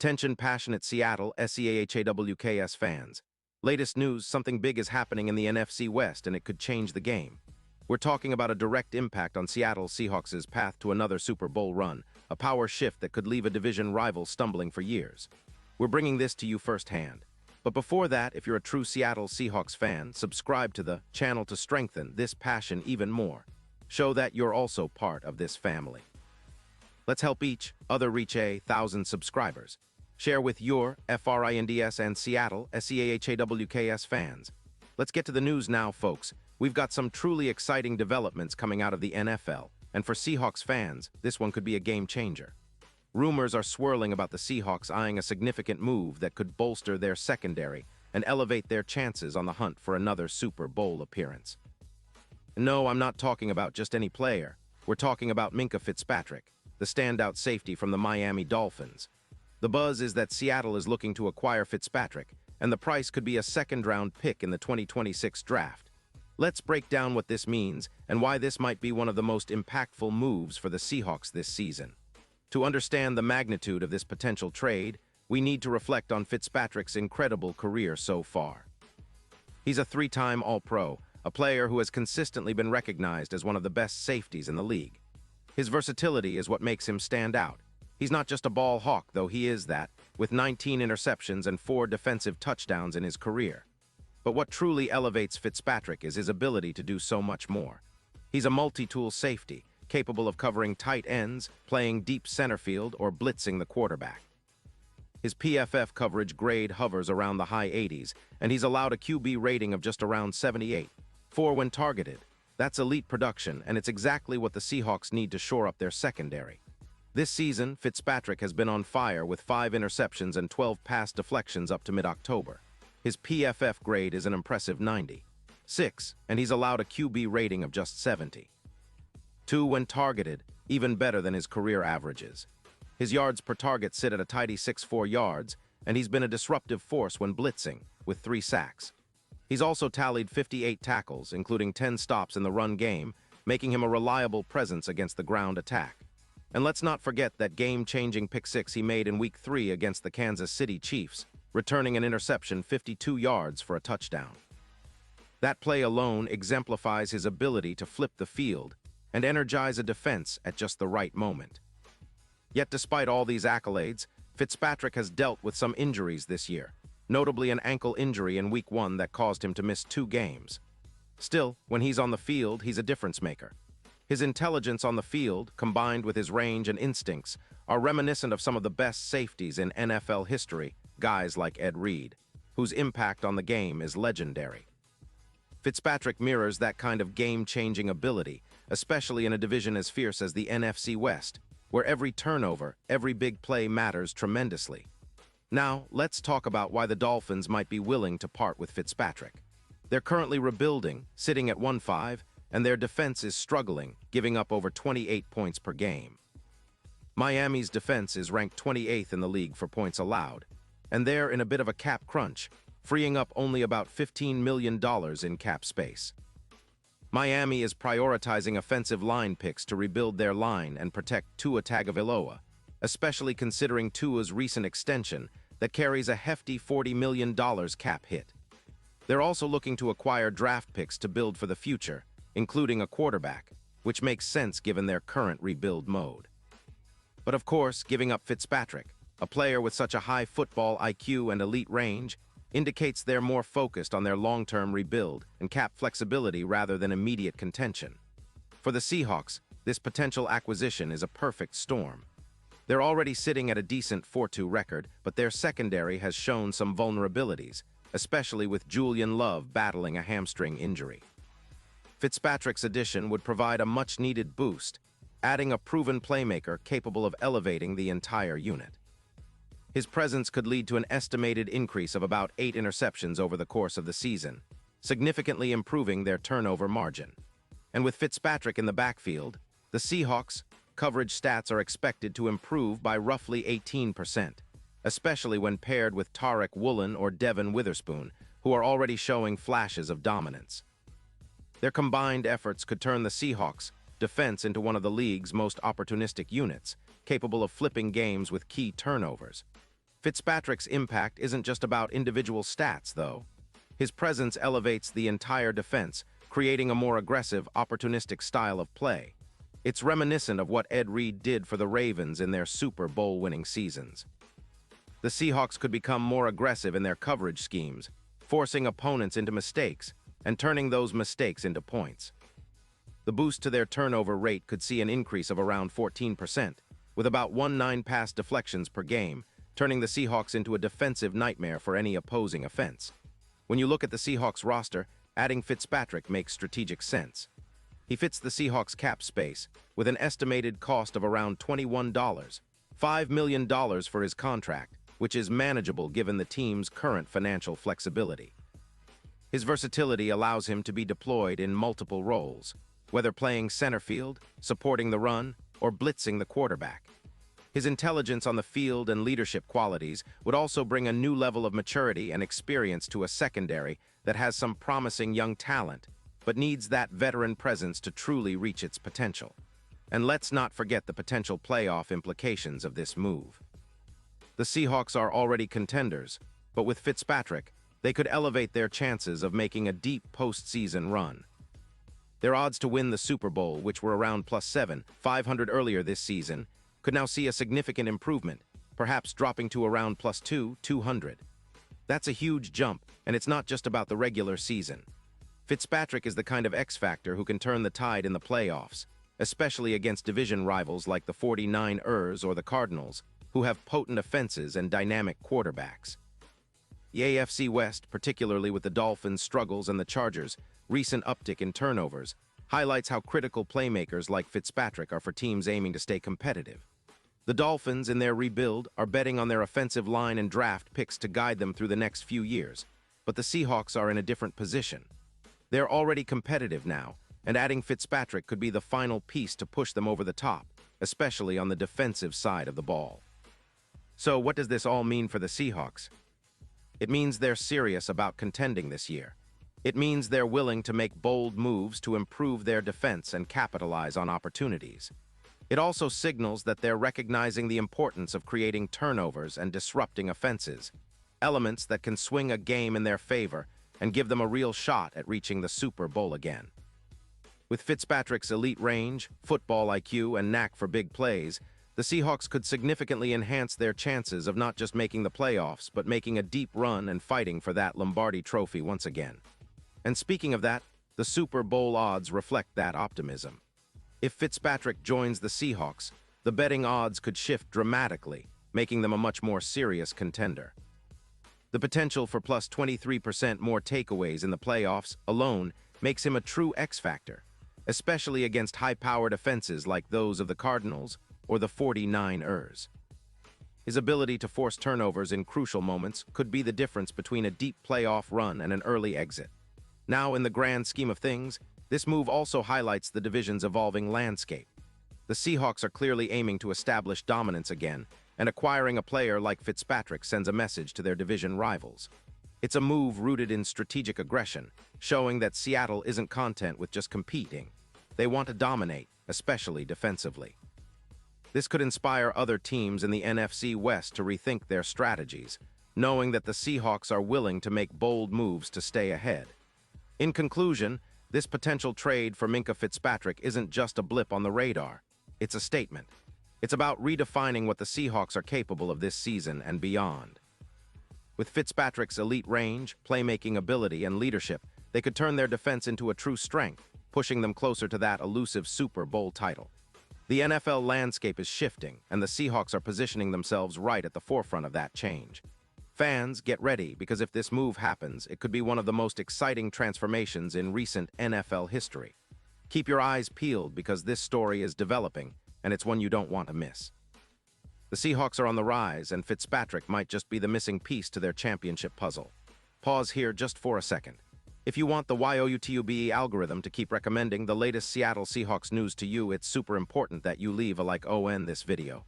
Attention passionate Seattle SEAHAWKS fans. Latest news, something big is happening in the NFC West and it could change the game. We're talking about a direct impact on Seattle Seahawks' path to another Super Bowl run, a power shift that could leave a division rival stumbling for years. We're bringing this to you firsthand. But before that, if you're a true Seattle Seahawks fan, subscribe to the channel to strengthen this passion even more. Show that you're also part of this family. Let's help each other reach 1,000 subscribers. Share with your FRINDS and Seattle SEAHAWKS fans. Let's get to the news now, folks. We've got some truly exciting developments coming out of the NFL, and for Seahawks fans, this one could be a game changer. Rumors are swirling about the Seahawks eyeing a significant move that could bolster their secondary and elevate their chances on the hunt for another Super Bowl appearance. No, I'm not talking about just any player. We're talking about Minkah Fitzpatrick, the standout safety from the Miami Dolphins. The buzz is that Seattle is looking to acquire Fitzpatrick, and the price could be a second-round pick in the 2026 draft. Let's break down what this means and why this might be one of the most impactful moves for the Seahawks this season. To understand the magnitude of this potential trade, we need to reflect on Fitzpatrick's incredible career so far. He's a three-time All-Pro, a player who has consistently been recognized as one of the best safeties in the league. His versatility is what makes him stand out. He's not just a ball hawk, though he is that, with 19 interceptions and 4 defensive touchdowns in his career. But what truly elevates Fitzpatrick is his ability to do so much more. He's a multi-tool safety, capable of covering tight ends, playing deep center field, or blitzing the quarterback. His PFF coverage grade hovers around the high 80s, and he's allowed a QB rating of just around 78, 4 when targeted. That's elite production, and it's exactly what the Seahawks need to shore up their secondary. This season, Fitzpatrick has been on fire with 5 interceptions and 12 pass deflections up to mid-October. His PFF grade is an impressive 96, and he's allowed a QB rating of just 70. 2 when targeted, even better than his career averages. His yards per target sit at a tidy 6.4 yards, and he's been a disruptive force when blitzing, with 3 sacks. He's also tallied 58 tackles, including 10 stops in the run game, making him a reliable presence against the ground attack. And let's not forget that game-changing pick 6 he made in Week 3 against the Kansas City Chiefs, returning an interception 52 yards for a touchdown. That play alone exemplifies his ability to flip the field and energize a defense at just the right moment. Yet despite all these accolades, Fitzpatrick has dealt with some injuries this year, notably an ankle injury in Week 1 that caused him to miss 2 games. Still, when he's on the field, he's a difference maker. His intelligence on the field, combined with his range and instincts, are reminiscent of some of the best safeties in NFL history, guys like Ed Reed, whose impact on the game is legendary. Fitzpatrick mirrors that kind of game-changing ability, especially in a division as fierce as the NFC West, where every turnover, every big play matters tremendously. Now, let's talk about why the Dolphins might be willing to part with Fitzpatrick. They're currently rebuilding, sitting at 1-5, and their defense is struggling, giving up over 28 points per game. Miami's defense is ranked 28th in the league for points allowed, and they're in a bit of a cap crunch, freeing up only about $15 million in cap space. Miami is prioritizing offensive line picks to rebuild their line and protect Tua Tagovailoa, especially considering Tua's recent extension that carries a hefty $40 million cap hit. They're also looking to acquire draft picks to build for the future, including a quarterback, which makes sense given their current rebuild mode. But of course, giving up Fitzpatrick, a player with such a high football IQ and elite range, indicates they're more focused on their long-term rebuild and cap flexibility rather than immediate contention. For the Seahawks, this potential acquisition is a perfect storm. They're already sitting at a decent 4-2 record, but their secondary has shown some vulnerabilities, especially with Julian Love battling a hamstring injury. Fitzpatrick's addition would provide a much-needed boost, adding a proven playmaker capable of elevating the entire unit. His presence could lead to an estimated increase of about 8 interceptions over the course of the season, significantly improving their turnover margin. And with Fitzpatrick in the backfield, the Seahawks' coverage stats are expected to improve by roughly 18%, especially when paired with Tariq Woolen or Devin Witherspoon, who are already showing flashes of dominance. Their combined efforts could turn the Seahawks' defense into one of the league's most opportunistic units, capable of flipping games with key turnovers. Fitzpatrick's impact isn't just about individual stats, though. His presence elevates the entire defense, creating a more aggressive, opportunistic style of play. It's reminiscent of what Ed Reed did for the Ravens in their Super Bowl-winning seasons. The Seahawks could become more aggressive in their coverage schemes, forcing opponents into mistakes and turning those mistakes into points. The boost to their turnover rate could see an increase of around 14%, with about 19 pass deflections per game, turning the Seahawks into a defensive nightmare for any opposing offense. When you look at the Seahawks roster, adding Fitzpatrick makes strategic sense. He fits the Seahawks cap space, with an estimated cost of around $21, $5 million for his contract, which is manageable given the team's current financial flexibility. His versatility allows him to be deployed in multiple roles, whether playing center field, supporting the run, or blitzing the quarterback. His intelligence on the field and leadership qualities would also bring a new level of maturity and experience to a secondary that has some promising young talent, but needs that veteran presence to truly reach its potential. And let's not forget the potential playoff implications of this move. The Seahawks are already contenders, but with Fitzpatrick, they could elevate their chances of making a deep postseason run. Their odds to win the Super Bowl, which were around +7,500 earlier this season, could now see a significant improvement, perhaps dropping to around +200. That's a huge jump, and it's not just about the regular season. Fitzpatrick is the kind of X-factor who can turn the tide in the playoffs, especially against division rivals like the 49ers or the Cardinals, who have potent offenses and dynamic quarterbacks. The AFC West, particularly with the Dolphins' struggles and the Chargers' recent uptick in turnovers, highlights how critical playmakers like Fitzpatrick are for teams aiming to stay competitive. The Dolphins, in their rebuild, are betting on their offensive line and draft picks to guide them through the next few years, but the Seahawks are in a different position. They're already competitive now, and adding Fitzpatrick could be the final piece to push them over the top, especially on the defensive side of the ball. So what does this all mean for the Seahawks? It means they're serious about contending this year. It means they're willing to make bold moves to improve their defense and capitalize on opportunities. It also signals that they're recognizing the importance of creating turnovers and disrupting offenses, elements that can swing a game in their favor and give them a real shot at reaching the Super Bowl again. With Fitzpatrick's elite range, football IQ, and knack for big plays, the Seahawks could significantly enhance their chances of not just making the playoffs, but making a deep run and fighting for that Lombardi trophy once again. And speaking of that, the Super Bowl odds reflect that optimism. If Fitzpatrick joins the Seahawks, the betting odds could shift dramatically, making them a much more serious contender. The potential for +23% more takeaways in the playoffs alone makes him a true X-factor, especially against high-powered offenses like those of the Cardinals or the 49ers. His ability to force turnovers in crucial moments could be the difference between a deep playoff run and an early exit. Now, in the grand scheme of things, this move also highlights the division's evolving landscape. The Seahawks are clearly aiming to establish dominance again, and acquiring a player like Fitzpatrick sends a message to their division rivals. It's a move rooted in strategic aggression, showing that Seattle isn't content with just competing. They want to dominate, especially defensively. This could inspire other teams in the NFC West to rethink their strategies, knowing that the Seahawks are willing to make bold moves to stay ahead. In conclusion, this potential trade for Minkah Fitzpatrick isn't just a blip on the radar. It's a statement. It's about redefining what the Seahawks are capable of this season and beyond. With Fitzpatrick's elite range, playmaking ability, and leadership, they could turn their defense into a true strength, pushing them closer to that elusive Super Bowl title. The NFL landscape is shifting, and the Seahawks are positioning themselves right at the forefront of that change. Fans, get ready, because if this move happens, it could be one of the most exciting transformations in recent NFL history. Keep your eyes peeled because this story is developing, and it's one you don't want to miss. The Seahawks are on the rise, and Fitzpatrick might just be the missing piece to their championship puzzle. Pause here just for a second. If you want the YOUTUBE algorithm to keep recommending the latest Seattle Seahawks news to you, it's super important that you leave a like on this video.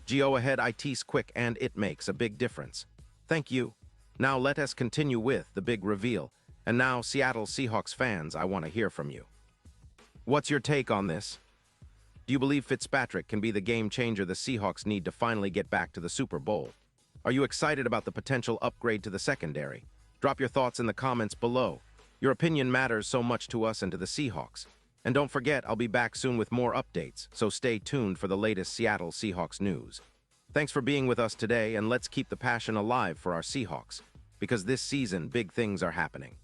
Go ahead, it's quick and it makes a big difference. Thank you. Now let us continue with the big reveal. And now, Seattle Seahawks fans, I want to hear from you. What's your take on this? Do you believe Fitzpatrick can be the game changer the Seahawks need to finally get back to the Super Bowl? Are you excited about the potential upgrade to the secondary? Drop your thoughts in the comments below. Your opinion matters so much to us and to the Seahawks. And don't forget, I'll be back soon with more updates, so stay tuned for the latest Seattle Seahawks news. Thanks for being with us today, and let's keep the passion alive for our Seahawks, because this season, big things are happening.